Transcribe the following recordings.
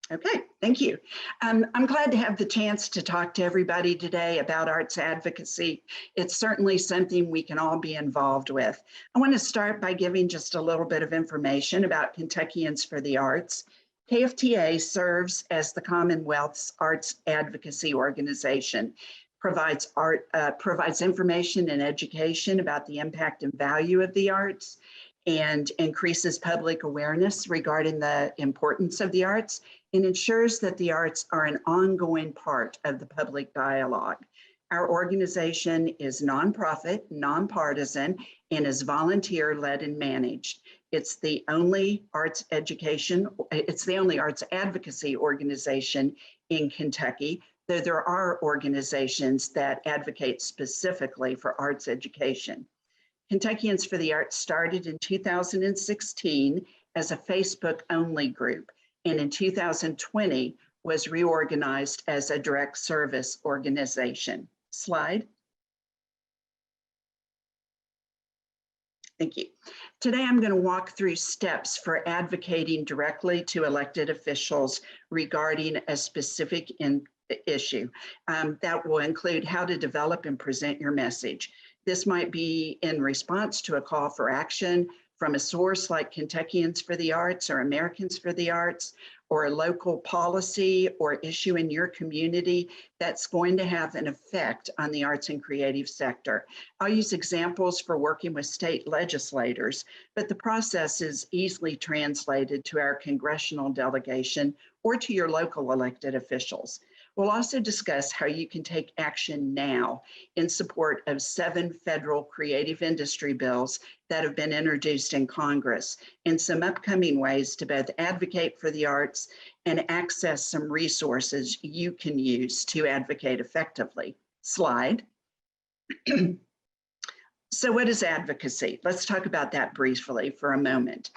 Okay, thank you. I'm glad to have the chance to talk to everybody today about arts advocacy. It's certainly something we can all be involved with. I want to start by giving just a little bit of information about Kentuckians for the Arts. KFTA serves as the Commonwealth's arts advocacy organization, provides information and education about the impact and value of the arts, and increases public awareness regarding the importance of the arts, and ensures that the arts are an ongoing part of the public dialogue. Our organization is nonprofit, nonpartisan, and is volunteer-led and managed. It's the only arts advocacy organization in Kentucky, though there are organizations that advocate specifically for arts education. Kentuckians for the Arts started in 2016 as a Facebook-only group, and in 2020 was reorganized as a direct service organization. Slide. Thank you. Today, I'm going to walk through steps for advocating directly to elected officials regarding a specific issue. That will include how to develop and present your message. This might be in response to a call for action from a source like Kentuckians for the Arts or Americans for the Arts, or a local policy or issue in your community that's going to have an effect on the arts and creative sector. I'll use examples for working with state legislators, but the process is easily translated to our congressional delegation or to your local elected officials. We'll also discuss how you can take action now in support of 7 federal creative industry bills that have been introduced in Congress, and some upcoming ways to both advocate for the arts and access some resources you can use to advocate effectively. Slide. So what is advocacy? Let's talk about that briefly for a moment.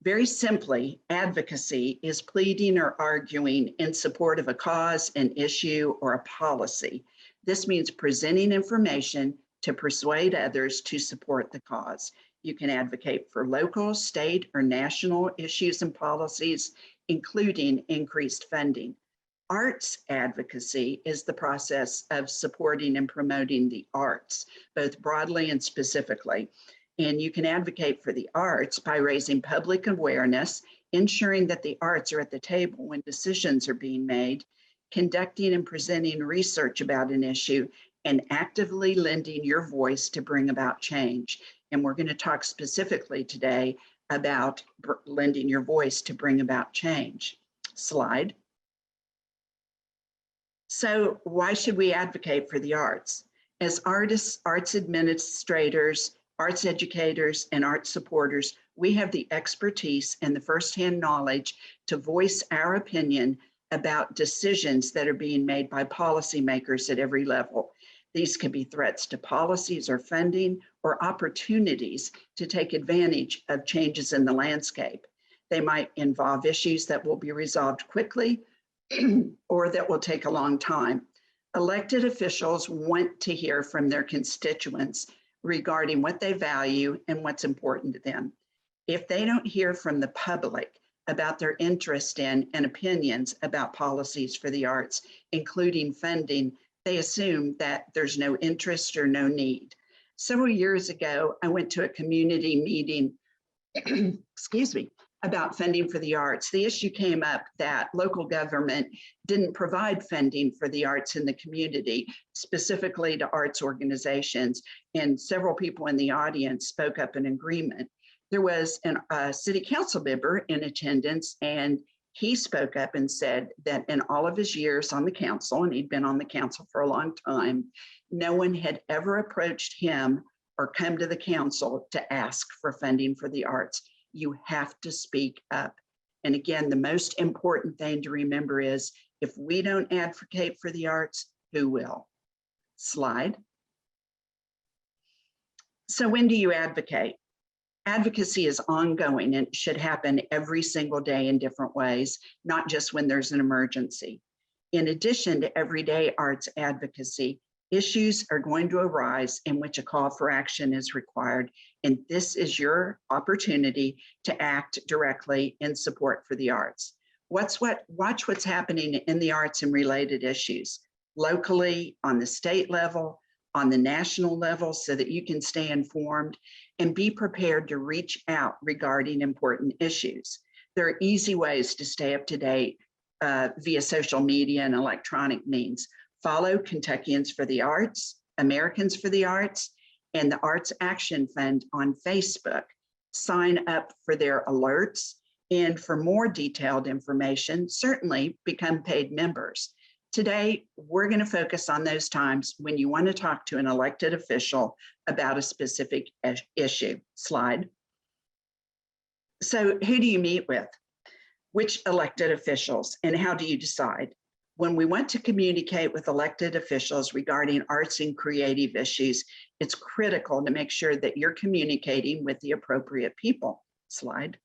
Very simply, advocacy is pleading or arguing in support of a cause, an issue, or a policy. This means presenting information to persuade others to support the cause. You can advocate for local, state, or national issues and policies, including increased funding. Arts advocacy is the process of supporting and promoting the arts, both broadly and specifically. And you can advocate for the arts by raising public awareness, ensuring that the arts are at the table when decisions are being made, conducting and presenting research about an issue, and actively lending your voice to bring about change. And we're going to talk specifically today about lending your voice to bring about change. Slide. So why should we advocate for the arts? As artists, arts administrators, arts educators, and arts supporters, we have the expertise and the firsthand knowledge to voice our opinion about decisions that are being made by policymakers at every level. These could be threats to policies or funding, or opportunities to take advantage of changes in the landscape. They might involve issues that will be resolved quickly or that will take a long time. Elected officials want to hear from their constituents regarding what they value and what's important to them. If they don't hear from the public about their interest in and opinions about policies for the arts, including funding, they assume that there's no interest or no need. Several years ago, I went to a community meeting, excuse me, about funding for the arts. The issue came up that local government didn't provide funding for the arts in the community, specifically to arts organizations, and several people in the audience spoke up in agreement. There was a city council member in attendance, and he spoke up and said that in all of his years on the council, and he'd been on the council for a long time, no one had ever approached him or come to the council to ask for funding for the arts. You have to speak up. And again, the most important thing to remember is if we don't advocate for the arts, who will? Slide. So when do you advocate? Advocacy is ongoing and it should happen every single day in different ways, not just when there's an emergency. In addition to everyday arts advocacy, issues are going to arise in which a call for action is required, and this is your opportunity to act directly in support for the arts. Watch what's happening in the arts and related issues, locally, on the state level, on the national level, so that you can stay informed and be prepared to reach out regarding important issues. There are easy ways to stay up to date via social media and electronic means. Follow Kentuckians for the Arts, Americans for the Arts, and the Arts Action Fund on Facebook. Sign up for their alerts, and for more detailed information, certainly become paid members. Today, we're going to focus on those times when you want to talk to an elected official about a specific issue. Slide. So who do you meet with? Which elected officials, and how do you decide? When we want to communicate with elected officials regarding arts and creative issues, it's critical to make sure that you're communicating with the appropriate people. Slide.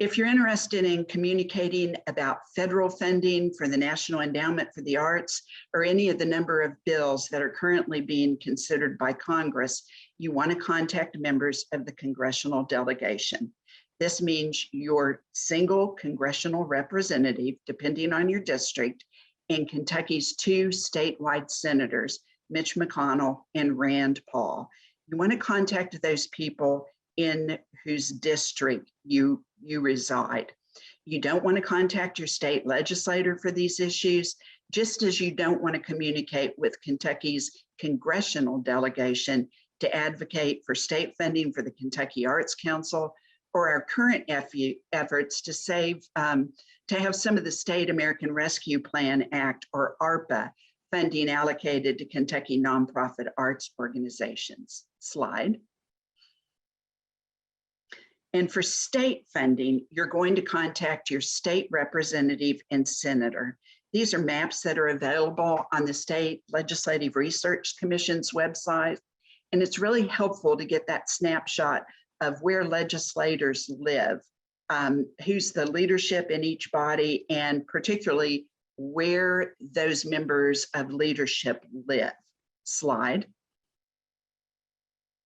If you're interested in communicating about federal funding for the National Endowment for the Arts or any of the number of bills that are currently being considered by Congress, you want to contact members of the congressional delegation. This means your single congressional representative, depending on your district, and Kentucky's 2 statewide senators, Mitch McConnell and Rand Paul. You want to contact those people in whose district you reside. You don't want to contact your state legislator for these issues, just as you don't want to communicate with Kentucky's congressional delegation to advocate for state funding for the Kentucky Arts Council, or our current efforts to have some of the State American Rescue Plan Act, or ARPA, funding allocated to Kentucky nonprofit arts organizations. Slide. And for state funding, you're going to contact your state representative and senator. These are maps that are available on the State Legislative Research Commission's website. And it's really helpful to get that snapshot of where legislators live, who's the leadership in each body, and particularly where those members of leadership live. Slide.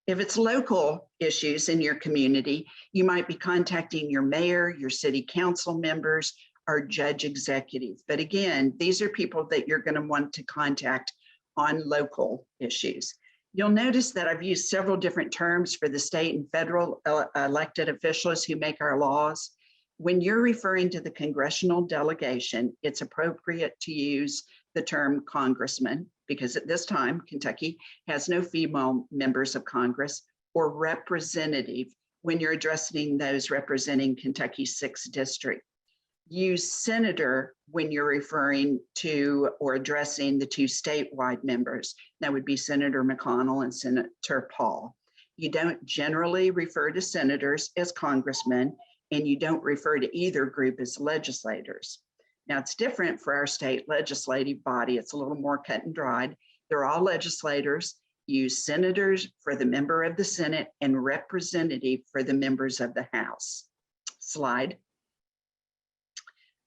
If it's local issues in your community, you might be contacting your mayor, your city council members, or judge executive. But again, these are people that you're going to want to contact on local issues. You'll notice that I've used several different terms for the state and federal elected officials who make our laws. When you're referring to the congressional delegation, it's appropriate to use the term congressman, because at this time, Kentucky has no female members of Congress, or representative when you're addressing those representing Kentucky's 6th district. Use senator when you're referring to or addressing the 2 statewide members. That would be Senator McConnell and Senator Paul. You don't generally refer to senators as congressmen, and you don't refer to either group as legislators. Now, it's different for our state legislative body. It's a little more cut and dried. They're all legislators. Use senators for the member of the Senate and representative for the members of the House. Slide.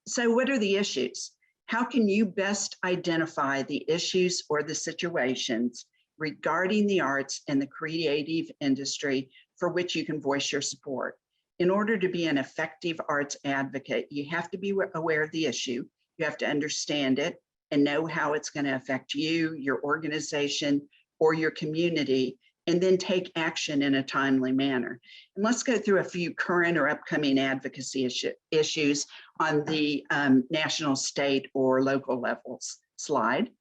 So what are the issues? How can you best identify the issues or the situations regarding the arts and the creative industry for which you can voice your support? In order to be an effective arts advocate, you have to be aware of the issue. You have to understand it and know how it's going to affect you, your organization, or your community, and then take action in a timely manner. And let's go through a few current or upcoming advocacy issues on the national, state, or local levels. Slide.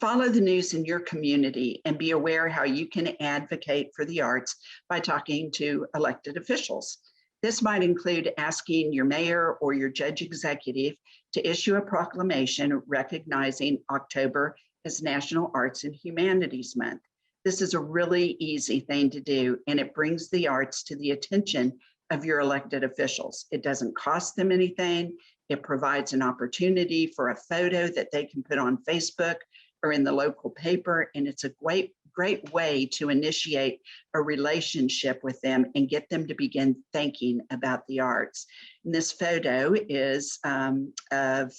Follow the news in your community and be aware how you can advocate for the arts by talking to elected officials. This might include asking your mayor or your judge executive to issue a proclamation recognizing October as National Arts and Humanities Month. This is a really easy thing to do, and it brings the arts to the attention of your elected officials. It doesn't cost them anything. It provides an opportunity for a photo that they can put on Facebook or in the local paper, and it's a great way to initiate a relationship with them and get them to begin thinking about the arts. And this photo is of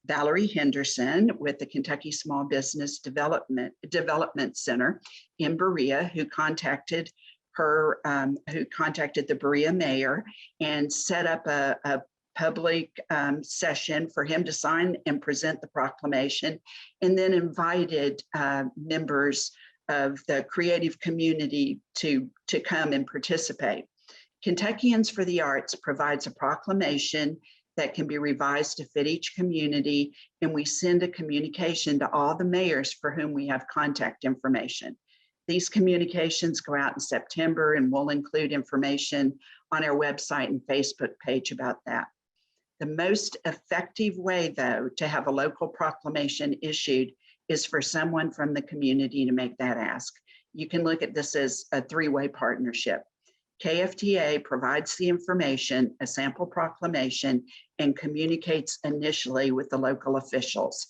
Valerie Henderson with the Kentucky Small Business Development Center in Berea, who contacted who contacted the Berea mayor and set up a public session for him to sign and present the proclamation, and then invited members of the creative community to come and participate. Kentuckians for the Arts provides a proclamation that can be revised to fit each community, and we send a communication to all the mayors for whom we have contact information. These communications go out in September, and we'll include information on our website and Facebook page about that. The most effective way, though, to have a local proclamation issued is for someone from the community to make that ask. You can look at this as a three-way partnership. KFTA provides the information, a sample proclamation, and communicates initially with the local officials.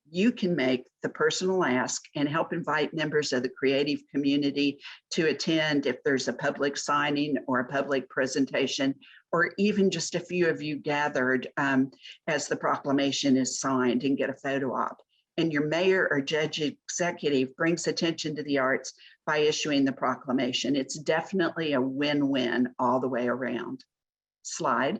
You can make the personal ask and help invite members of the creative community to attend if there's a public signing or a public presentation, or even just a few of you gathered as the proclamation is signed and get a photo op. And your mayor or judge executive brings attention to the arts by issuing the proclamation. It's definitely a win-win all the way around. Slide.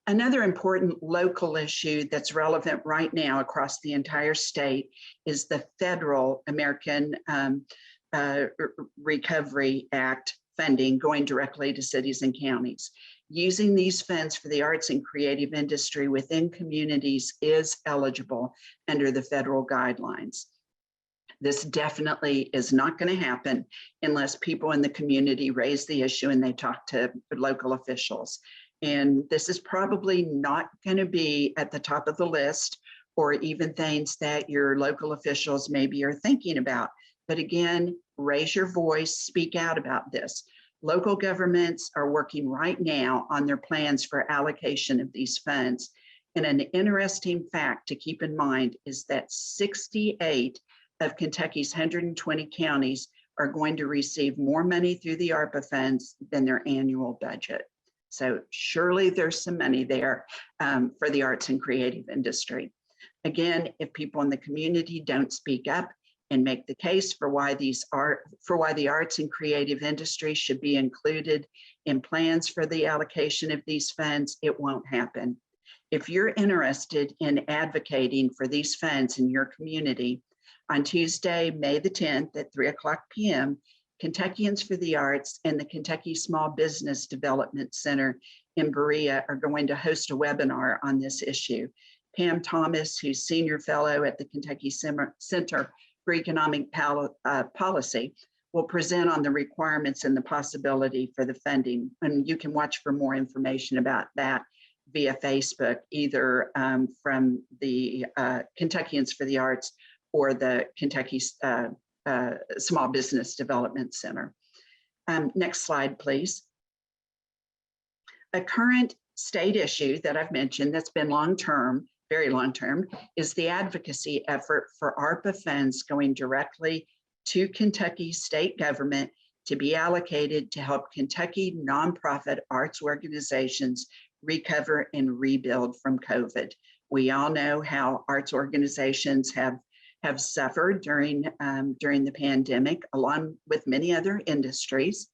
Another important local issue that's relevant right now across the entire state is the federal American Recovery Act funding going directly to cities and counties. Using these funds for the arts and creative industry within communities is eligible under the federal guidelines. This definitely is not going to happen unless people in the community raise the issue and they talk to local officials. And this is probably not going to be at the top of the list, or even things that your local officials maybe are thinking about. But again, raise your voice, speak out about this. Local governments are working right now on their plans for allocation of these funds. And an interesting fact to keep in mind is that 68 of Kentucky's 120 counties are going to receive more money through the ARPA funds than their annual budget. So surely there's some money there for the arts and creative industry. Again, if people in the community don't speak up and make the case for why the arts and creative industry should be included in plans for the allocation of these funds, it won't happen. If you're interested in advocating for these funds in your community, on Tuesday, May the 10th at 3:00 p.m., Kentuckians for the Arts and the Kentucky Small Business Development Center in Berea are going to host a webinar on this issue. Pam Thomas, who's Senior Fellow at the Kentucky Center for Economic Policy, will present on the requirements and the possibility for the funding. And you can watch for more information about that via Facebook, either from the Kentuckians for the Arts or the Kentucky Small Business Development Center. Next slide, please. A current state issue that I've mentioned that's been long-term, very long-term, is the advocacy effort for ARPA funds going directly to Kentucky state government to be allocated to help Kentucky nonprofit arts organizations recover and rebuild from COVID. We all know how arts organizations have suffered during the pandemic, along with many other industries.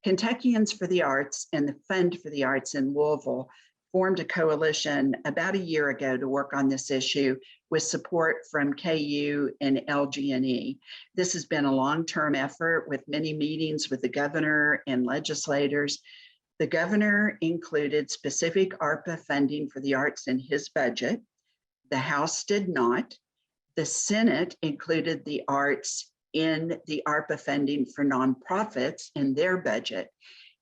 Kentuckians for the Arts and the Fund for the Arts in Louisville formed a coalition about a year ago to work on this issue with support from KU and LG&E. This has been a long-term effort with many meetings with the governor and legislators. The governor included specific ARPA funding for the arts in his budget. The House did not. The Senate included the arts in the ARPA funding for nonprofits in their budget.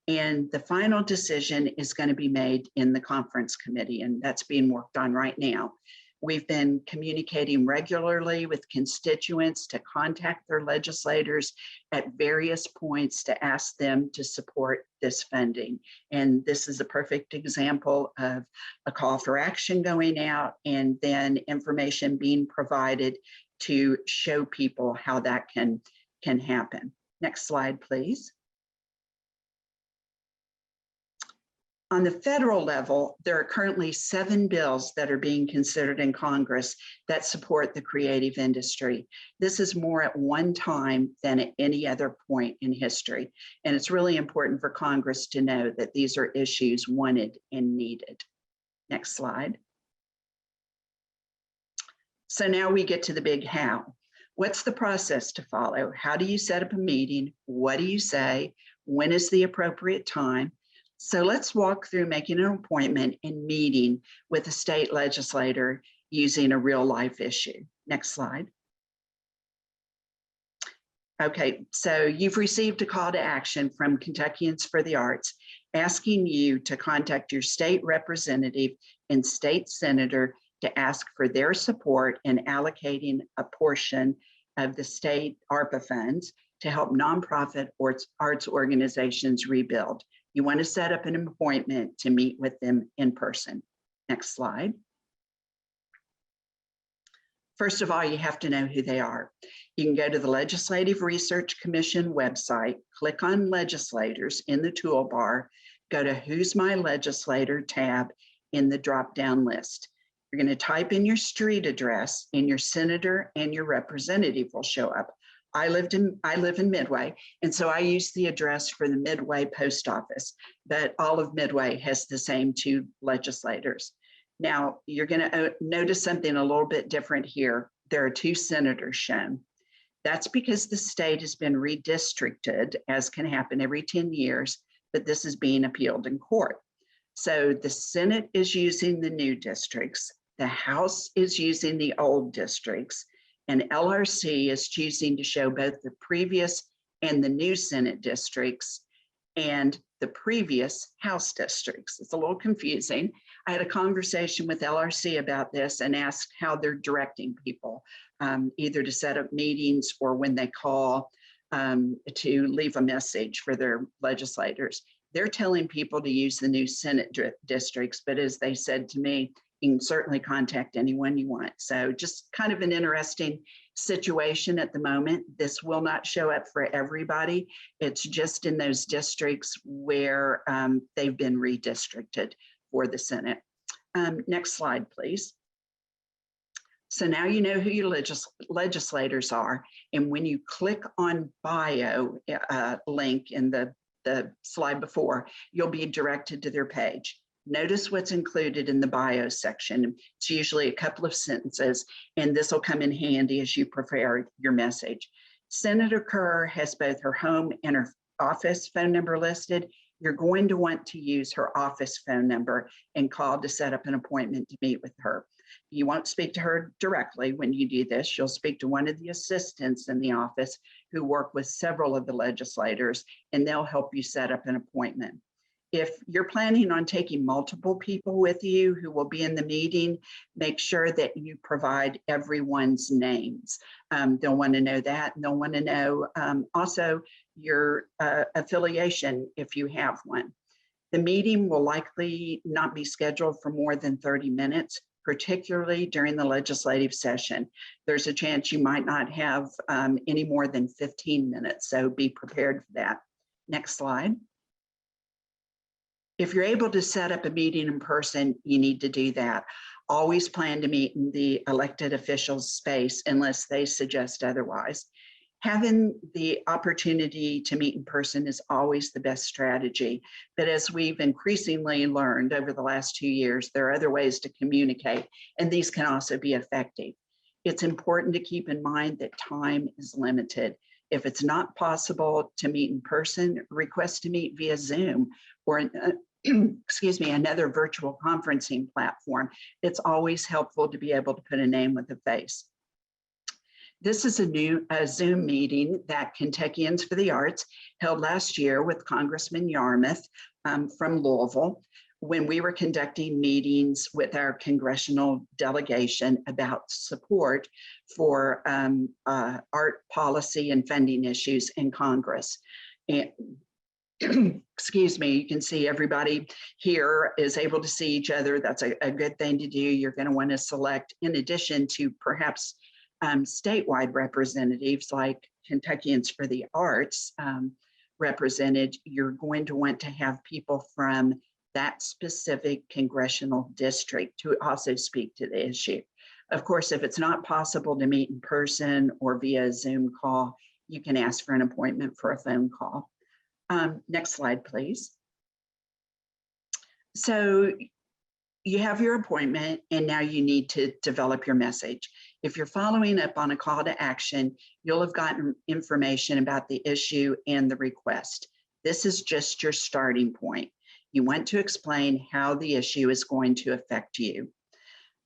And the final decision is going to be made in the conference committee, and that's being worked on right now. We've been communicating regularly with constituents to contact their legislators at various points to ask them to support this funding. And this is a perfect example of a call for action going out and then information being provided to show people how that can happen. Next slide, please. On the federal level, there are currently 7 bills that are being considered in Congress that support the creative industry. This is more at one time than at any other point in history. And it's really important for Congress to know that these are issues wanted and needed. Next slide. So now we get to the big how. What's the process to follow? How do you set up a meeting? What do you say? When is the appropriate time? So let's walk through making an appointment and meeting with a state legislator using a real life issue. Next slide. Okay, so you've received a call to action from Kentuckians for the Arts asking you to contact your state representative and state senator to ask for their support in allocating a portion of the state ARPA funds to help nonprofit arts organizations rebuild. You want to set up an appointment to meet with them in person. Next slide. First of all, you have to know who they are. You can go to the Legislative Research Commission website, click on Legislators in the toolbar, go to Who's My Legislator tab in the drop-down list. You're going to type in your street address and your senator and your representative will show up. I live in Midway, and so I use the address for the Midway post office, but all of Midway has the same 2 legislators. Now, you're going to notice something a little bit different here. There are 2 senators shown. That's because the state has been redistricted, as can happen every 10 years, but this is being appealed in court. So the Senate is using the new districts, the House is using the old districts, and LRC is choosing to show both the previous and the new Senate districts and the previous House districts. It's a little confusing. I had a conversation with LRC about this and asked how they're directing people, either to set up meetings or when they call to leave a message for their legislators. They're telling people to use the new Senate districts, but as they said to me, you can certainly contact anyone you want. So just kind of an interesting situation at the moment. This will not show up for everybody. It's just in those districts where they've been redistricted for the Senate. Next slide, please. So now you know who your legislators are. And when you click on bio link in the slide before, you'll be directed to their page. Notice what's included in the bio section. It's usually a couple of sentences, and this will come in handy as you prepare your message. Senator Kerr has both her home and her office phone number listed. You're going to want to use her office phone number and call to set up an appointment to meet with her. You won't speak to her directly when you do this. You'll speak to one of the assistants in the office who work with several of the legislators, and they'll help you set up an appointment. If you're planning on taking multiple people with you who will be in the meeting, make sure that you provide everyone's names. They'll want to know that, and they'll want to know also your affiliation if you have one. The meeting will likely not be scheduled for more than 30 minutes, particularly during the legislative session. There's a chance you might not have any more than 15 minutes, so be prepared for that. Next slide. If you're able to set up a meeting in person, you need to do that. Always plan to meet in the elected officials' space unless they suggest otherwise. Having the opportunity to meet in person is always the best strategy. But as we've increasingly learned over the last 2 years, there are other ways to communicate, and these can also be effective. It's important to keep in mind that time is limited. If it's not possible to meet in person, request to meet via Zoom or excuse me, another virtual conferencing platform. It's always helpful to be able to put a name with a face. This is a Zoom meeting that Kentuckians for the Arts held last year with Congressman Yarmouth from Louisville when we were conducting meetings with our congressional delegation about support for art policy and funding issues in Congress. And excuse me, you can see everybody here is able to see each other. That's a good thing to do. You're going to want to select, in addition to perhaps statewide representatives like Kentuckians for the Arts represented, you're going to want to have people from that specific congressional district to also speak to the issue. Of course, if it's not possible to meet in person or via Zoom call, you can ask for an appointment for a phone call. Next slide, please. So you have your appointment and now you need to develop your message. If you're following up on a call to action, you'll have gotten information about the issue and the request. This is just your starting point. You want to explain how the issue is going to affect you.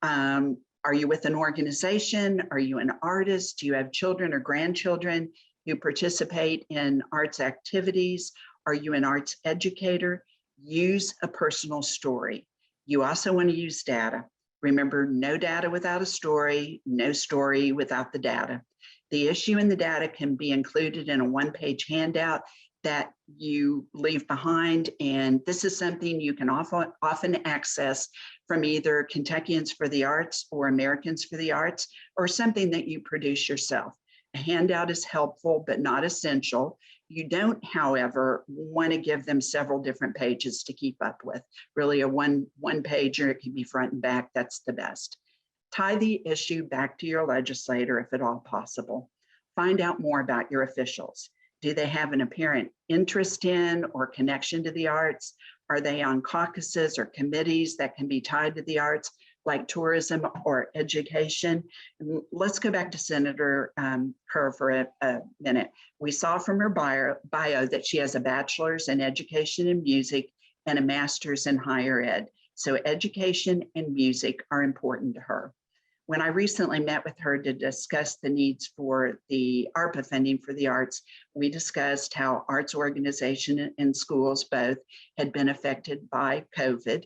Are you with an organization? Are you an artist? Do you have children or grandchildren who participate in arts activities? Are you an arts educator? Use a personal story. You also want to use data. Remember, no data without a story, no story without the data. The issue and the data can be included in a one-page handout that you leave behind. And this is something you can often access from either Kentuckians for the Arts or Americans for the Arts, or something that you produce yourself. A handout is helpful, but not essential. You don't, however, want to give them several different pages to keep up with. Really a one pager, it can be front and back, that's the best. Tie the issue back to your legislator if at all possible. Find out more about your officials. Do they have an apparent interest in or connection to the arts? Are they on caucuses or committees that can be tied to the arts, like tourism or education? And let's go back to Senator Kerr for a minute. We saw from her bio that she has a bachelor's in education and music and a master's in higher ed. So education and music are important to her. When I recently met with her to discuss the needs for the ARPA funding for the arts, we discussed how arts organization and schools both had been affected by COVID.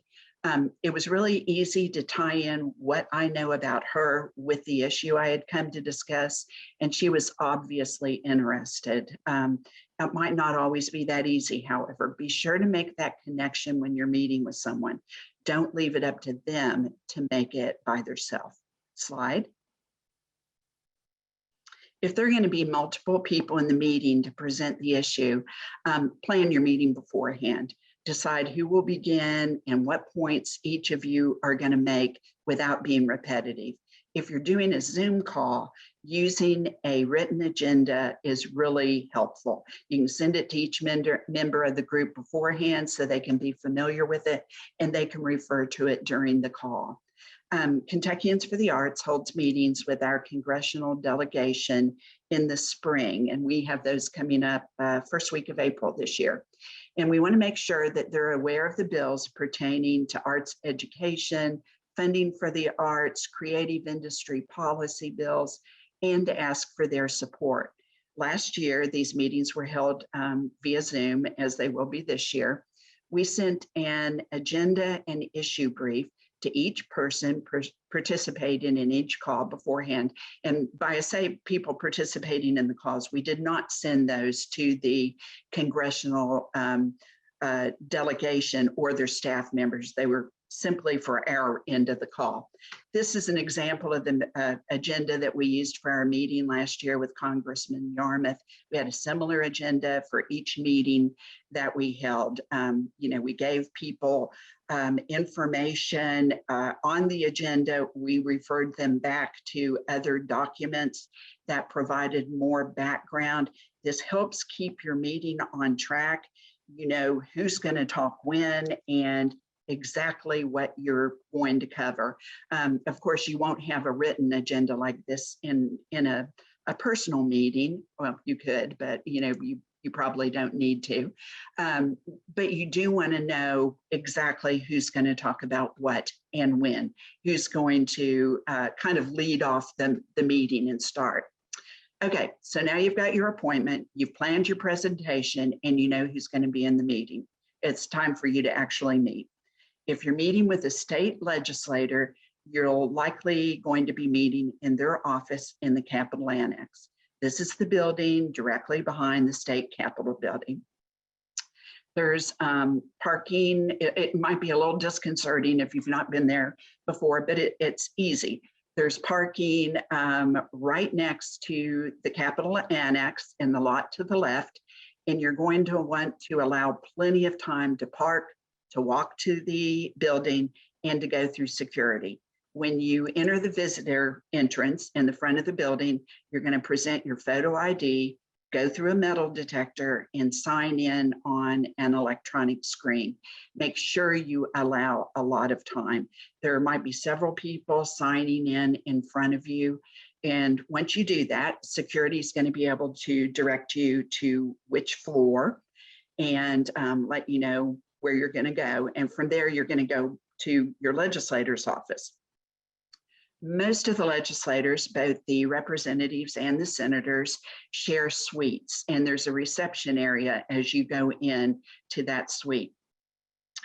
It was really easy to tie in what I know about her with the issue I had come to discuss, and she was obviously interested. It might not always be that easy, however. Be sure to make that connection when you're meeting with someone. Don't leave it up to them to make it by themselves. Slide. If there are going to be multiple people in the meeting to present the issue, plan your meeting beforehand. Decide who will begin and what points each of you are going to make without being repetitive. If you're doing a Zoom call, using a written agenda is really helpful. You can send it to each member of the group beforehand so they can be familiar with it and they can refer to it during the call. Kentuckians for the Arts holds meetings with our congressional delegation in the spring, and we have those coming up first week of April this year. And we want to make sure that they're aware of the bills pertaining to arts education, funding for the arts, creative industry policy bills, and to ask for their support. Last year, these meetings were held via Zoom, as they will be this year. We sent an agenda and issue brief to each person participating in each call beforehand. And by I say people participating in the calls, we did not send those to the congressional delegation or their staff members. They were simply for our end of the call. This is an example of the agenda that we used for our meeting last year with Congressman Yarmouth. We had a similar agenda for each meeting that we held. We gave people information on the agenda. We referred them back to other documents that provided more background. This helps keep your meeting on track. You know who's going to talk when and exactly what you're going to cover. Of course, you won't have a written agenda like this in a personal meeting. Well, you could, but you probably don't need to. But you do want to know exactly who's going to talk about what and when, who's going to kind of lead off the meeting and start. Okay, so now you've got your appointment, you've planned your presentation, and you know who's going to be in the meeting. It's time for you to actually meet. If you're meeting with a state legislator, you're likely going to be meeting in their office in the Capitol Annex. This is the building directly behind the state Capitol building. There's parking. It might be a little disconcerting if you've not been there before, but it's easy. There's parking right next to the Capitol Annex in the lot to the left, and you're going to want to allow plenty of time to park, to walk to the building, and to go through security. When you enter the visitor entrance in the front of the building, you're going to present your photo ID, go through a metal detector, and sign in on an electronic screen. Make sure you allow a lot of time. There might be several people signing in front of you. And once you do that, security is going to be able to direct you to which floor and let you know where you're going to go. And from there, you're going to go to your legislator's office. Most of the legislators, both the representatives and the senators, share suites, and there's a reception area as you go in to that suite,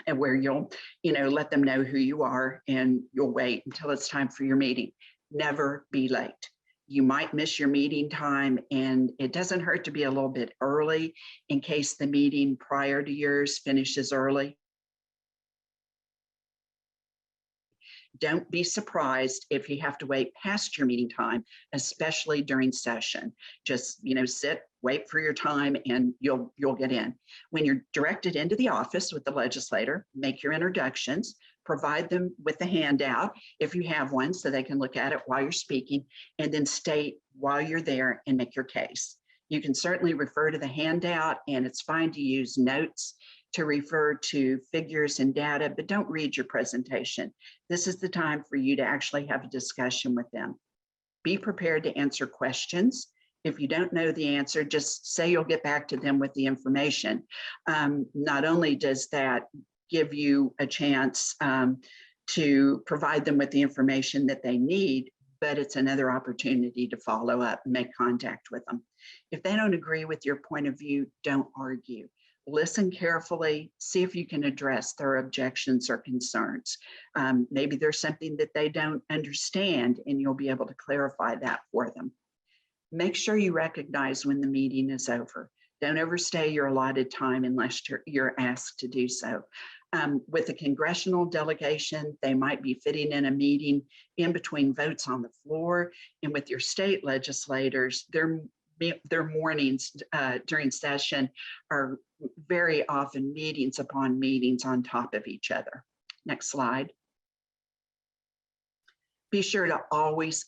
and where you'll, let them know who you are, and you'll wait until it's time for your meeting. Never be late. You might miss your meeting time, and it doesn't hurt to be a little bit early in case the meeting prior to yours finishes early. Don't be surprised if you have to wait past your meeting time, especially during session. Just, sit, wait for your time, and you'll get in. When you're directed into the office with the legislator, make your introductions, provide them with the handout if you have one so they can look at it while you're speaking, and then state while you're there and make your case. You can certainly refer to the handout, and it's fine to use notes to refer to figures and data, but don't read your presentation. This is the time for you to actually have a discussion with them. Be prepared to answer questions. If you don't know the answer, just say you'll get back to them with the information. Not only does that give you a chance to provide them with the information that they need, but it's another opportunity to follow up and make contact with them. If they don't agree with your point of view, don't argue. Listen carefully, see if you can address their objections or concerns. Maybe there's something that they don't understand, and you'll be able to clarify that for them. Make sure you recognize when the meeting is over. Don't overstay your allotted time unless you're asked to do so. With a congressional delegation, they might be fitting in a meeting in between votes on the floor, and with your state legislators, their mornings during session are very often meetings upon meetings on top of each other. Next slide. Be sure to always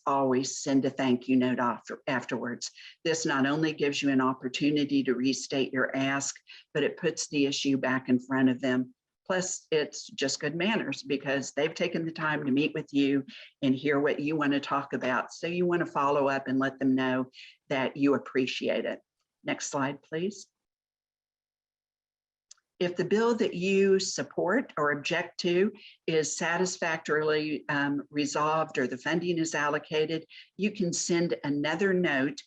send a thank you note afterwards. This not only gives you an opportunity to restate your ask, but it puts the issue back in front of them. Plus, it's just good manners because they've taken the time to meet with you and hear what you want to talk about. So you want to follow up and let them know that you appreciate it. Next slide, please. If the bill that you support or object to is satisfactorily resolved or the funding is allocated, you can send another note,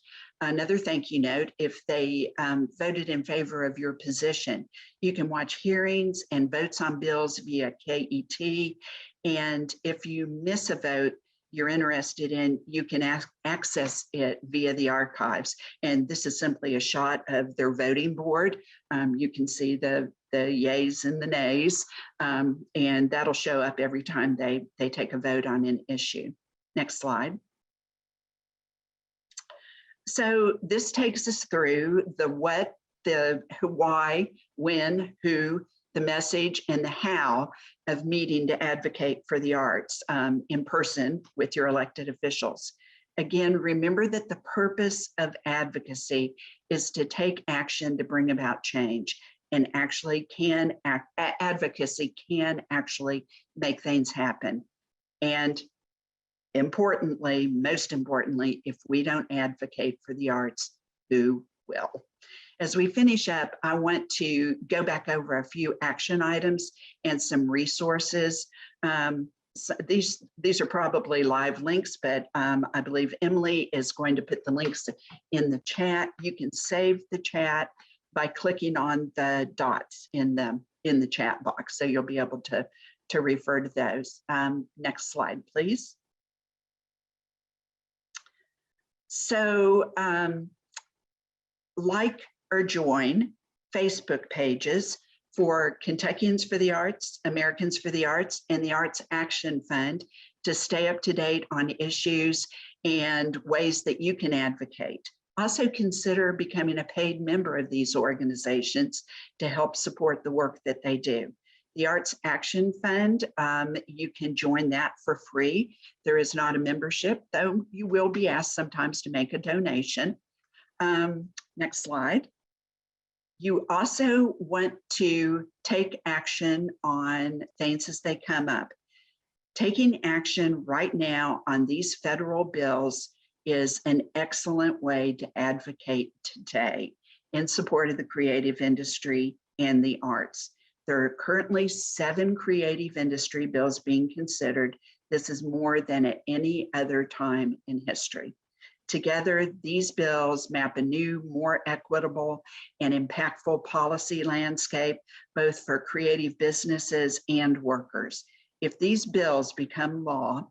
another thank you note if they voted in favor of your position. You can watch hearings and votes on bills via KET. And if you miss a vote you're interested in, you can access it via the archives. And this is simply a shot of their voting board. You can see the yays and the nays, and that'll show up every time they take a vote on an issue. Next slide. So this takes us through the what, the why, when, who, the message, and the how of meeting to advocate for the arts in person with your elected officials. Again, remember that the purpose of advocacy is to take action to bring about change, and advocacy can actually make things happen. And importantly, most importantly, if we don't advocate for the arts, who will? As we finish up, I want to go back over a few action items and some resources. So these are probably live links, but I believe Emily is going to put the links in the chat. You can save the chat by clicking on the dots in the chat box, so you'll be able to refer to those. Next slide, please. So like or join Facebook pages for Kentuckians for the Arts, Americans for the Arts, and the Arts Action Fund to stay up to date on issues and ways that you can advocate. Also consider becoming a paid member of these organizations to help support the work that they do. The Arts Action Fund, you can join that for free. There is not a membership, though you will be asked sometimes to make a donation. Next slide. You also want to take action on things as they come up. Taking action right now on these federal bills is an excellent way to advocate today in support of the creative industry and the arts. There are currently 7 creative industry bills being considered. This is more than at any other time in history. Together, these bills map a new, more equitable and impactful policy landscape, both for creative businesses and workers. If these bills become law,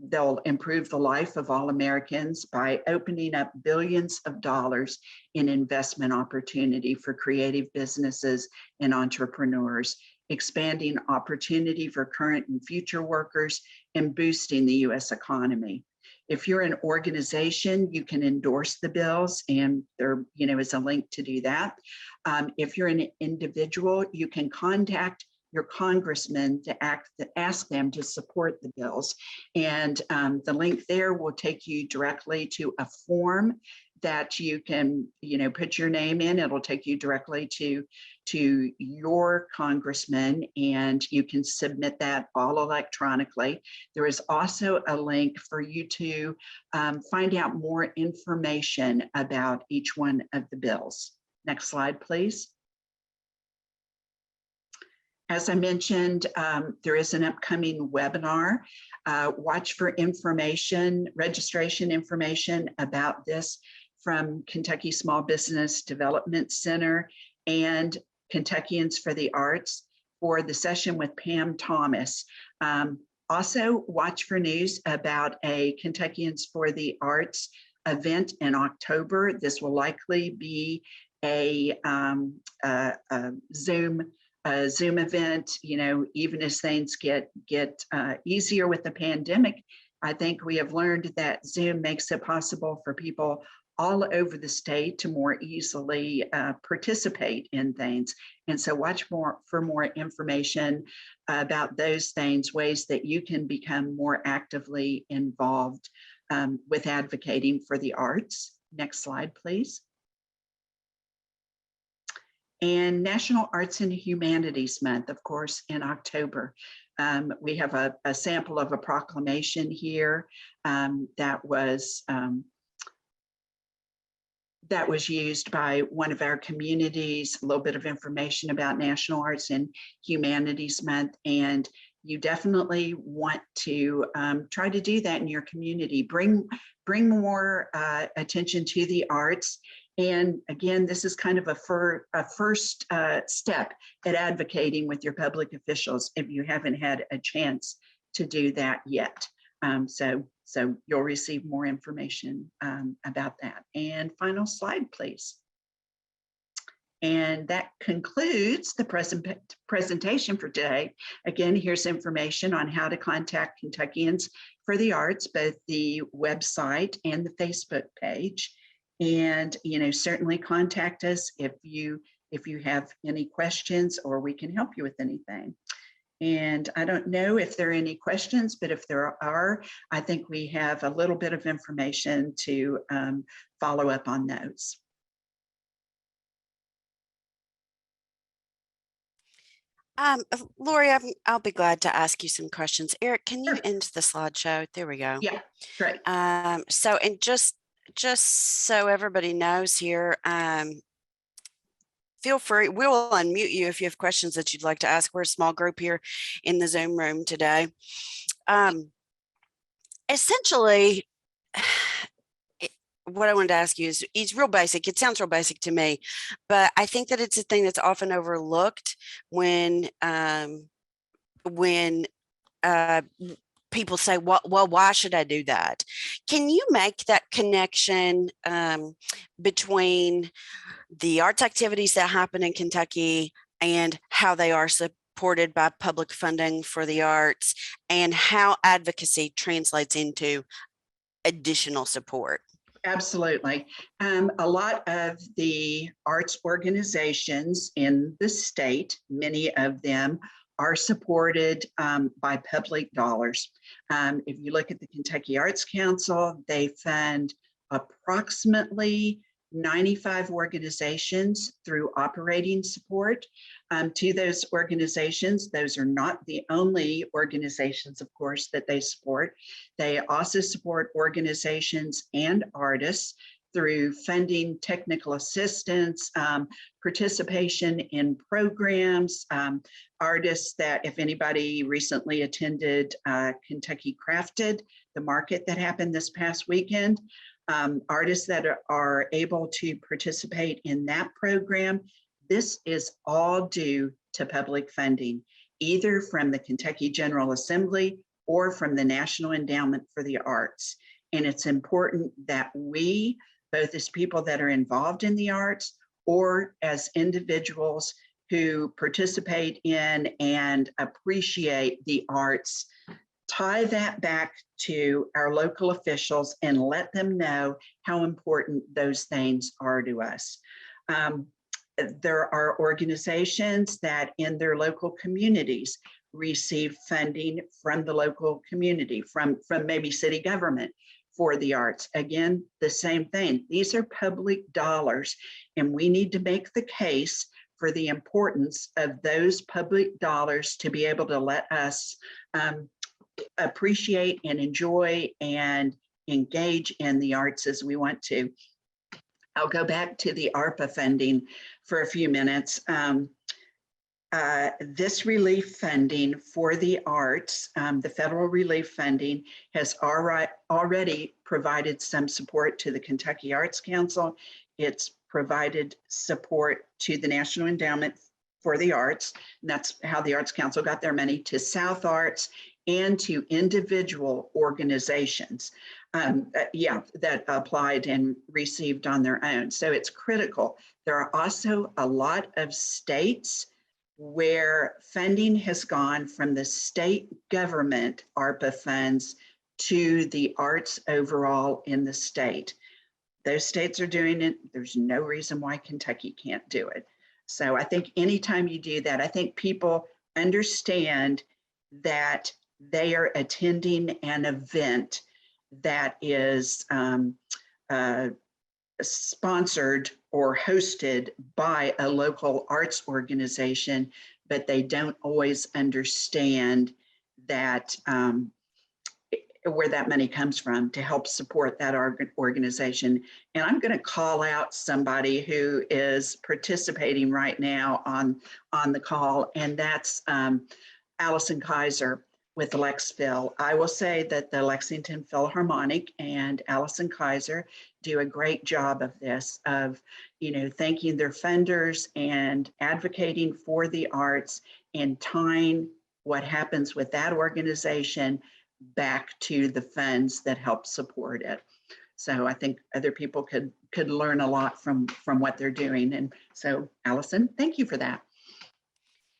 they'll improve the life of all Americans by opening up billions of dollars in investment opportunity for creative businesses and entrepreneurs, expanding opportunity for current and future workers, and boosting the U.S. economy. If you're an organization, you can endorse the bills, and there is a link to do that. If you're an individual, you can contact your congressman to ask them to support the bills. And the link there will take you directly to a form that you can, put your name in. It'll take you directly to your congressman, and you can submit that all electronically. There is also a link for you to find out more information about each one of the bills. Next slide, please. As I mentioned, there is an upcoming webinar. Watch for information, registration information about this from Kentucky Small Business Development Center and Kentuckians for the Arts for the session with Pam Thomas. Also, watch for news about a Kentuckians for the Arts event in October. This will likely be a Zoom event. Even as things get easier with the pandemic, I think we have learned that Zoom makes it possible for people all over the state to more easily participate in things. And so watch for more information about those things, ways that you can become more actively involved with advocating for the arts. Next slide, please. And National Arts and Humanities Month, of course, in October. We have a sample of a proclamation here that was used by one of our communities, a little bit of information about National Arts and Humanities Month. And you definitely want to try to do that in your community. Bring more attention to the arts. And again, this is kind of a first step at advocating with your public officials if you haven't had a chance to do that yet. So you'll receive more information about that. And final slide, please. And that concludes the presentation for today. Again, here's information on how to contact Kentuckians for the Arts, both the website and the Facebook page. And certainly contact us if you have any questions, or we can help you with anything. And I don't know if there are any questions, but if there are, I think we have a little bit of information to follow up on those. Lori, I'll be glad to ask you some questions. Eric, can you end the slideshow? There we go. Yeah, great. So, and just so everybody knows here, feel free, we'll unmute you if you have questions that you'd like to ask. We're a small group here in the Zoom room today. Essentially, what I wanted to ask you is, it's real basic. It sounds real basic to me, but I think that it's a thing that's often overlooked when people say, well, why should I do that? Can you make that connection between the arts activities that happen in Kentucky and how they are supported by public funding for the arts, and how advocacy translates into additional support? Absolutely. A lot of the arts organizations in the state, many of them are supported by public dollars. If you look at the Kentucky Arts Council, they fund approximately 95 organizations through operating support to those organizations. Those are not the only organizations, of course, that they support. They also support organizations and artists through funding, technical assistance, participation in programs, artists that, if anybody recently attended Kentucky Crafted, the market that happened this past weekend, artists that are able to participate in that program. This is all due to public funding, either from the Kentucky General Assembly or from the National Endowment for the Arts. And it's important that we, both as people that are involved in the arts or as individuals who participate in and appreciate the arts, tie that back to our local officials and let them know how important those things are to us. There are organizations that in their local communities receive funding from the local community, from maybe city government for the arts. Again, the same thing. These are public dollars, and we need to make the case for the importance of those public dollars to be able to let us appreciate and enjoy and engage in the arts as we want to. I'll go back to the ARPA funding for a few minutes. This relief funding for the arts, the federal relief funding, has already provided some support to the Kentucky Arts Council. It's provided support to the National Endowment for the Arts, and that's how the Arts Council got their money, to South Arts, and to individual organizations that applied and received on their own. So it's critical. There are also a lot of states where funding has gone from the state government ARPA funds to the arts overall in the state. Those states are doing it. There's no reason why Kentucky can't do it. So I think anytime you do that, I think people understand that they are attending an event that is sponsored or hosted by a local arts organization, but they don't always understand that where that money comes from to help support that organization. And I'm going to call out somebody who is participating right now on the call, and that's Allison Kaiser with Lexphil. I will say that the Lexington Philharmonic and Allison Kaiser do a great job of this, of, thanking their funders and advocating for the arts and tying what happens with that organization back to the funds that help support it. So I think other people could learn a lot from what they're doing. And so, Allison, thank you for that.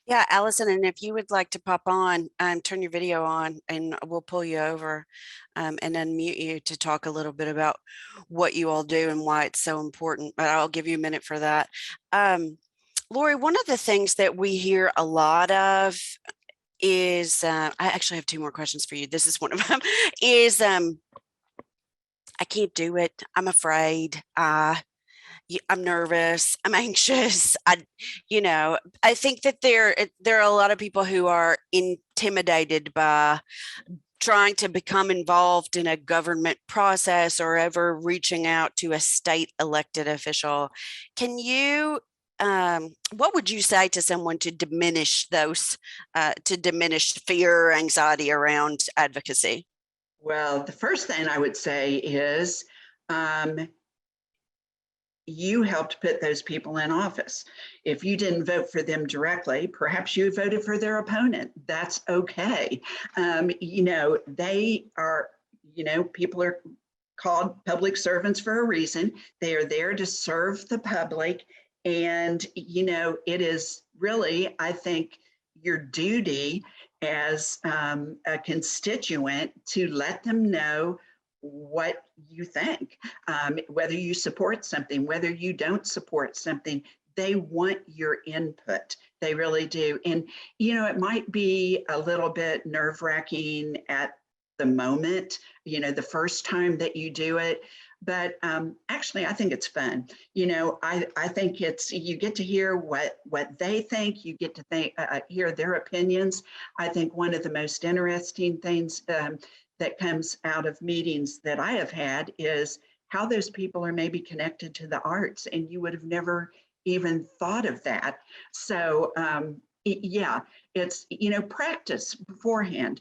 Yeah, Allison, and if you would like to pop on, turn your video on, and we'll pull you over and unmute you to talk a little bit about what you all do and why it's so important. But I'll give you a minute for that. Lori, one of the things that we hear a lot of is, I actually have two more questions for you. This is one of them, is I can't do it. I'm afraid. I'm nervous, I'm anxious. I think that there are a lot of people who are intimidated by trying to become involved in a government process or ever reaching out to a state elected official. Can you, what would you say to someone to diminish fear or anxiety around advocacy? Well, the first thing I would say is, you helped put those people in office. If you didn't vote for them directly, perhaps you voted for their opponent. That's okay. They are, people are called public servants for a reason. They are there to serve the public. And, it is really, I think, your duty as a constituent to let them know what you think, whether you support something, whether you don't support something. They want your input. They really do. And, you know, it might be a little bit nerve-wracking at the moment, you know, the first time that you do it. But actually, I think it's fun. You know, I think it's, you get to hear what they think, you get to hear their opinions. I think one of the most interesting things that comes out of meetings that I have had is how those people are maybe connected to the arts, and you would have never even thought of that. So yeah, it's, you know, practice beforehand,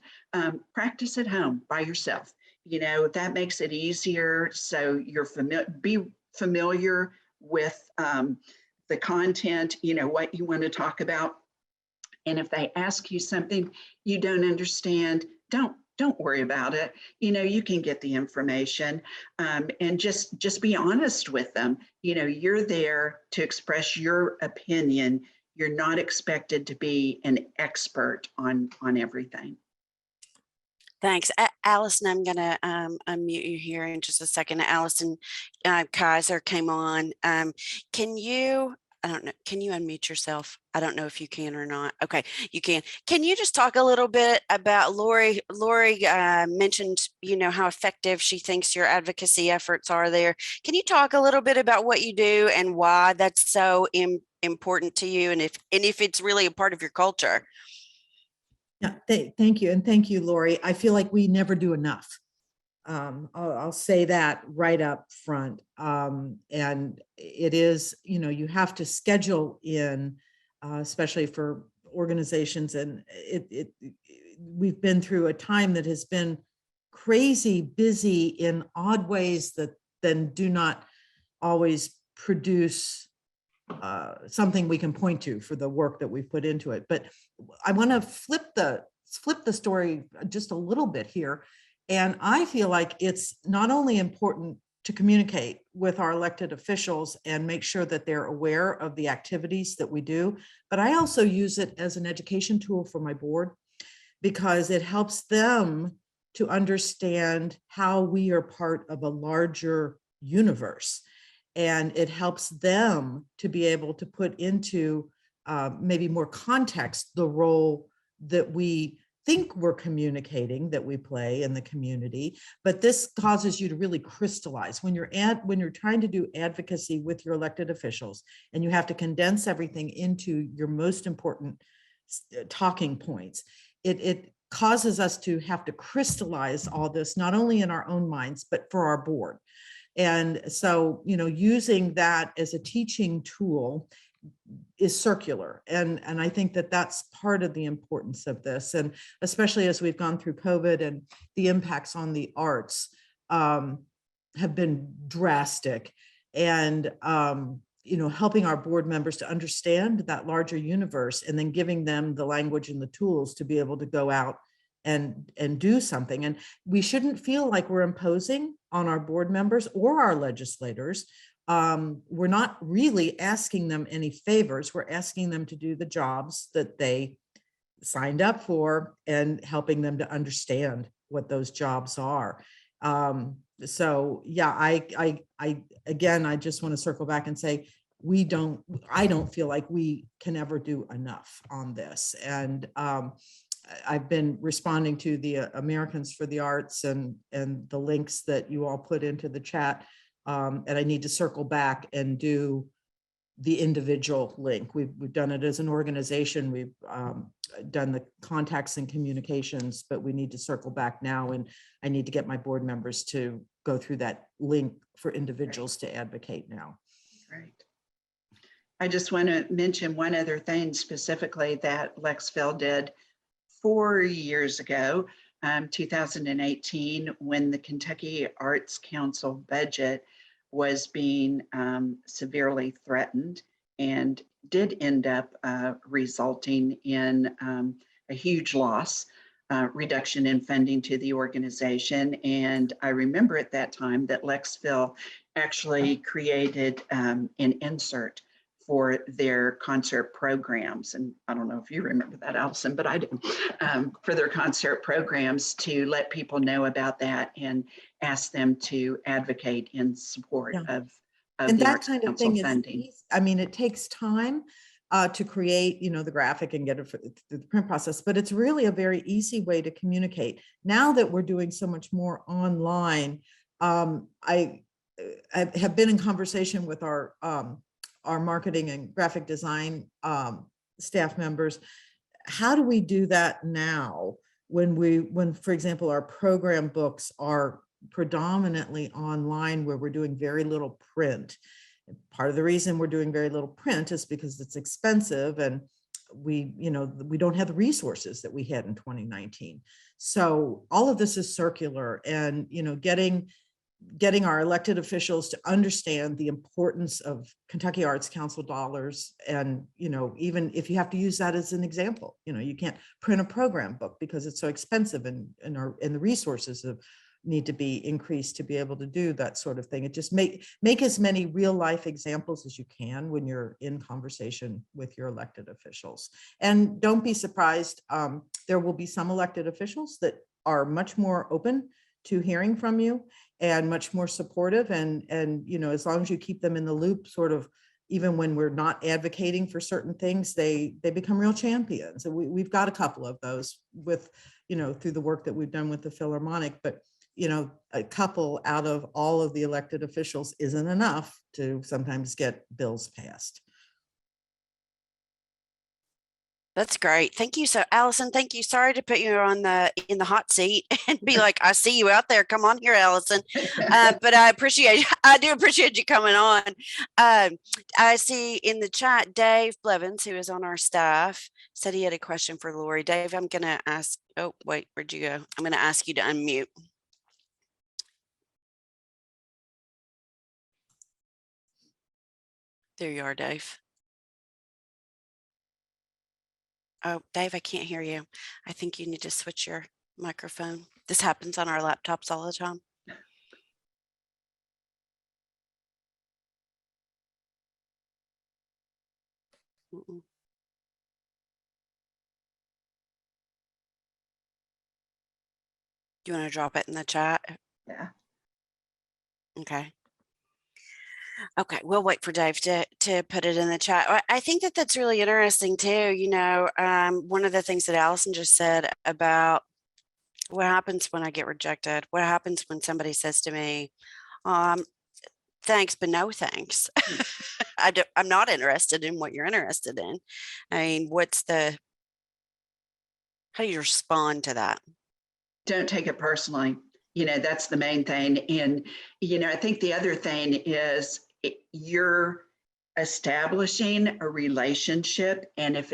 practice at home by yourself. You know, that makes it easier. So you're be familiar with the content, you know, what you want to talk about. And if they ask you something you don't understand, don't worry about it. You know, you can get the information, and just be honest with them. You know, you're there to express your opinion. You're not expected to be an expert on everything. Thanks. Allison, I'm going to unmute you here in just a second. Allison Kaiser came on. Can you, I don't know, can you unmute yourself? I don't know if you can or not. Okay, you can. Can you just talk a little bit about Lori? Lori mentioned, you know, how effective she thinks your advocacy efforts are there. Can you talk a little bit about what you do and why that's so important to you, and if it's really a part of your culture? Yeah, thank you. And thank you, Lori. I feel like we never do enough. I'll say that right up front. And it is, you know, you have to schedule in, especially for organizations. And we've been through a time that has been crazy busy in odd ways that then do not always produce something we can point to for the work that we've put into it. But I want to flip the story just a little bit here. And I feel like it's not only important to communicate with our elected officials and make sure that they're aware of the activities that we do, but I also use it as an education tool for my board, because it helps them to understand how we are part of a larger universe. And it helps them to be able to put into maybe more context the role that we think we're communicating, that we play in the community. But this causes you to really crystallize when you're trying to do advocacy with your elected officials, and you have to condense everything into your most important talking points. It causes us to have to crystallize all this, not only in our own minds, but for our board. And so, you know, using that as a teaching tool is circular. And I think that that's part of the importance of this. And especially as we've gone through COVID, and the impacts on the arts have been drastic. And, you know, helping our board members to understand that larger universe, and then giving them the language and the tools to be able to go out and do something. And we shouldn't feel like we're imposing on our board members or our legislators. We're not really asking them any favors. We're asking them to do the jobs that they signed up for, and helping them to understand what those jobs are. So yeah, I again, I just want to circle back and say, I don't feel like we can ever do enough on this. And I've been responding to the Americans for the Arts and the links that you all put into the chat. And I need to circle back and do the individual link. We've done it as an organization. We've done the contacts and communications, but we need to circle back now. And I need to get my board members to go through that link for individuals to advocate now. Right. I just want to mention one other thing specifically that Lexville did 4 years ago, 2018, when the Kentucky Arts Council budget was being severely threatened, and did end up resulting in a huge loss, reduction in funding to the organization. And I remember at that time that Lexville actually created an insert for their concert programs. And I don't know if you remember that, Allison, but I do, for their concert programs, to let people know about that and ask them to advocate in support of and the that Arts kind of Council thing is funding. easy. I mean, it takes time to create, the graphic and get it through the print process, but it's really a very easy way to communicate. Now that we're doing so much more online, I have been in conversation with our marketing and graphic design staff members. How do we do that now when, for example, our program books are predominantly online, where we're doing very little print? Part of the reason we're doing very little print is because it's expensive, and we don't have the resources that we had in 2019. So all of this is circular, and getting our elected officials to understand the importance of Kentucky Arts Council dollars. And, even if you have to use that as an example, you can't print a program book because it's so expensive, and the resources need to be increased to be able to do that sort of thing. It just make as many real life examples as you can when you're in conversation with your elected officials. And don't be surprised, there will be some elected officials that are much more open to hearing from you and much more supportive, and as long as you keep them in the loop, sort of, even when we're not advocating for certain things, they become real champions. And we've got a couple of those with, through the work that we've done with the Philharmonic, but a couple out of all of the elected officials isn't enough to sometimes get bills passed. That's great. Thank you. So Allison, thank you. Sorry to put you in the hot seat and be like, I see you out there. Come on here, Allison. But I do appreciate you coming on. I see in the chat, Dave Blevins, who is on our staff, said he had a question for Lori. Dave, I'm going to ask, oh, wait, where'd you go? I'm going to ask you to unmute. There you are, Dave. Oh, Dave, I can't hear you. I think you need to switch your microphone. This happens on our laptops all the time. Do you want to drop it in the chat? Yeah. Okay. Okay, we'll wait for Dave to put it in the chat. I think that's really interesting too. One of the things that Allison just said about what happens when I get rejected, what happens when somebody says to me, thanks, but no thanks. I'm not interested in what you're interested in. I mean, how do you respond to that? Don't take it personally. That's the main thing. And, I think the other thing is you're establishing a relationship. And if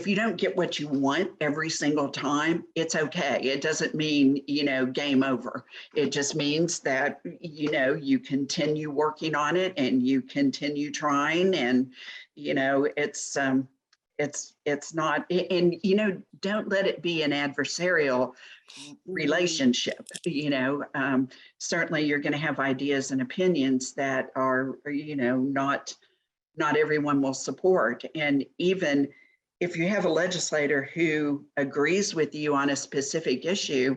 you don't get what you want every single time, it's okay. It doesn't mean, game over. It just means that, you continue working on it and you continue trying, and, it's not, and, don't let it be an adversarial relationship. Certainly you're going to have ideas and opinions that are, not everyone will support. And even if you have a legislator who agrees with you on a specific issue,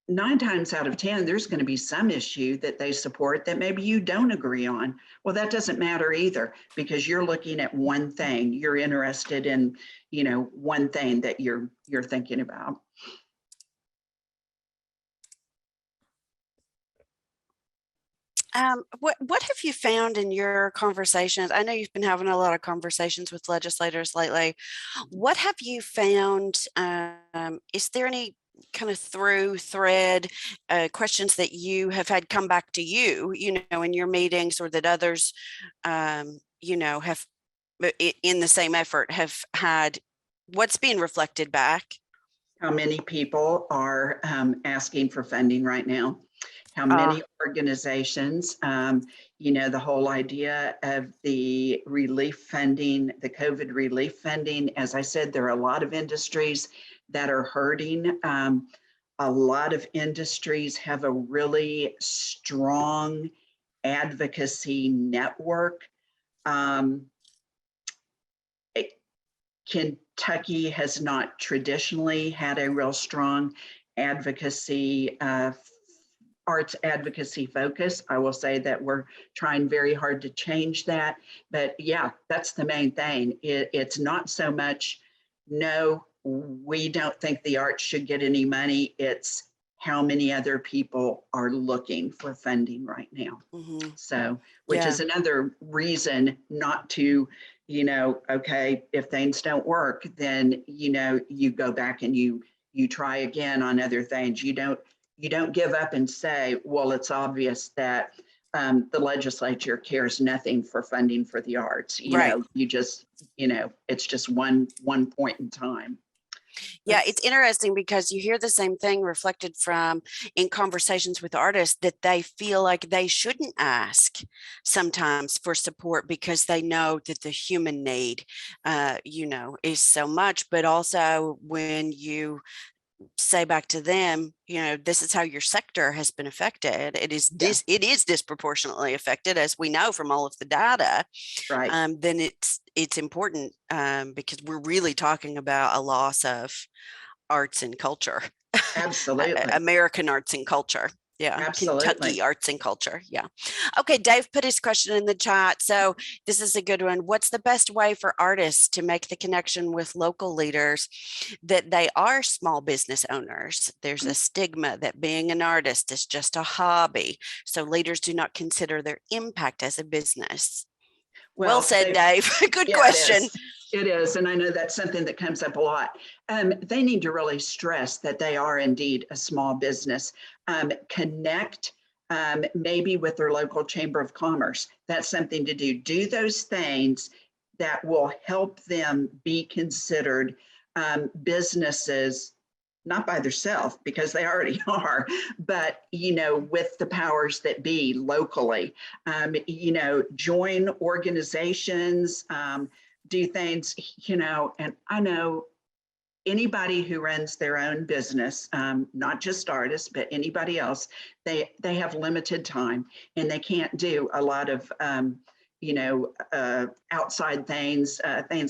9 times out of 10, there's going to be some issue that they support that maybe you don't agree on. Well, that doesn't matter either, because you're looking at one thing. You're interested in, one thing that you're thinking about. What have you found in your conversations? I know you've been having a lot of conversations with legislators lately. What have you found? Is there any kind of through thread questions that you have had come back to you, in your meetings, or that others, have in the same effort have had? What's being reflected back? How many people are asking for funding right now? How many organizations, the whole idea of the relief funding, the COVID relief funding. As I said, there are a lot of industries that are hurting. A lot of industries have a really strong advocacy network Kentucky has not traditionally had a real strong advocacy, arts advocacy focus. I will say that we're trying very hard to change that. But yeah, that's the main thing. It's not so much, no, we don't think the arts should get any money. It's how many other people are looking for funding right now. Mm-hmm. So, which is another reason not to, okay, if things don't work, then, you go back and you try again on other things. You don't give up and say, well, it's obvious that the legislature cares nothing for funding for the arts. You just, it's just one point in time. Yeah, it's interesting because you hear the same thing reflected in conversations with artists, that they feel like they shouldn't ask sometimes for support because they know that the human need, is so much. But also when you say back to them, this is how your sector has been affected. It is disproportionately affected, as we know from all of the data. Right. Then it's important because we're really talking about a loss of arts and culture. Absolutely. American arts and culture. Yeah. Absolutely. Kentucky arts and culture. Yeah. Okay. Dave put his question in the chat. So this is a good one. What's the best way for artists to make the connection with local leaders that they are small business owners? There's a stigma that being an artist is just a hobby, so leaders do not consider their impact as a business. Well said, Dave. Good question. It is. And I know that's something that comes up a lot. They need to really stress that they are indeed a small business. Connect maybe with their local chamber of commerce. That's something to do. Do those things that will help them be considered businesses, not by themselves, because they already are, but, with the powers that be locally, join organizations, do things, and I know anybody who runs their own business, not just artists, but anybody else, they have limited time and they can't do a lot of, outside things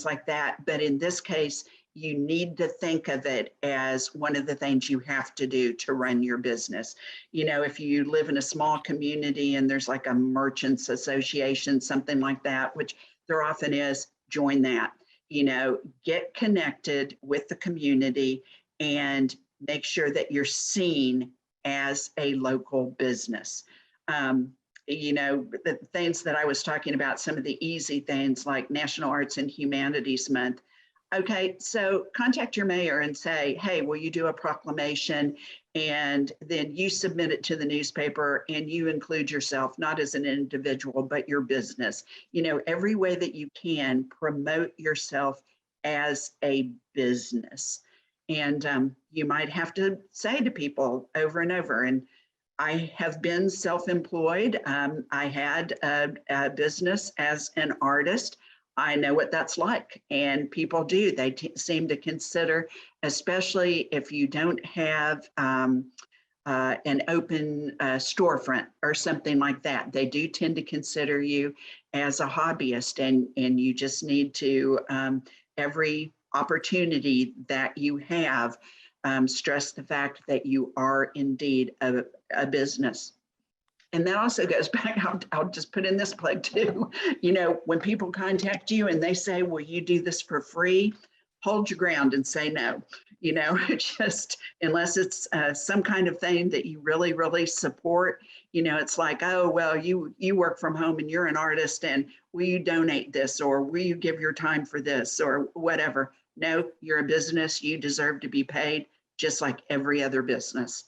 like that. But in this case, you need to think of it as one of the things you have to do to run your business. If you live in a small community and there's like a merchants association, something like that, which there often is, join that. Get connected with the community and make sure that you're seen as a local business. The things that I was talking about, some of the easy things like National Arts and Humanities Month. Okay, so contact your mayor and say, hey, will you do a proclamation? And then you submit it to the newspaper and you include yourself, not as an individual, but your business. Every way that you can promote yourself as a business. And you might have to say to people over and over, and I have been self-employed. I had a business as an artist. I know what that's like, and people do. They seem to consider, especially if you don't have an open storefront or something like that, they do tend to consider you as a hobbyist, and you just need to, every opportunity that you have, stress the fact that you are indeed a business. And that also goes back, I'll just put in this plug too. When people contact you and they say, will you do this for free? Hold your ground and say no. Just unless it's some kind of thing that you really, really support, it's like, oh, well, you work from home and you're an artist, and will you donate this, or will you give your time for this, or whatever? No, you're a business. You deserve to be paid just like every other business.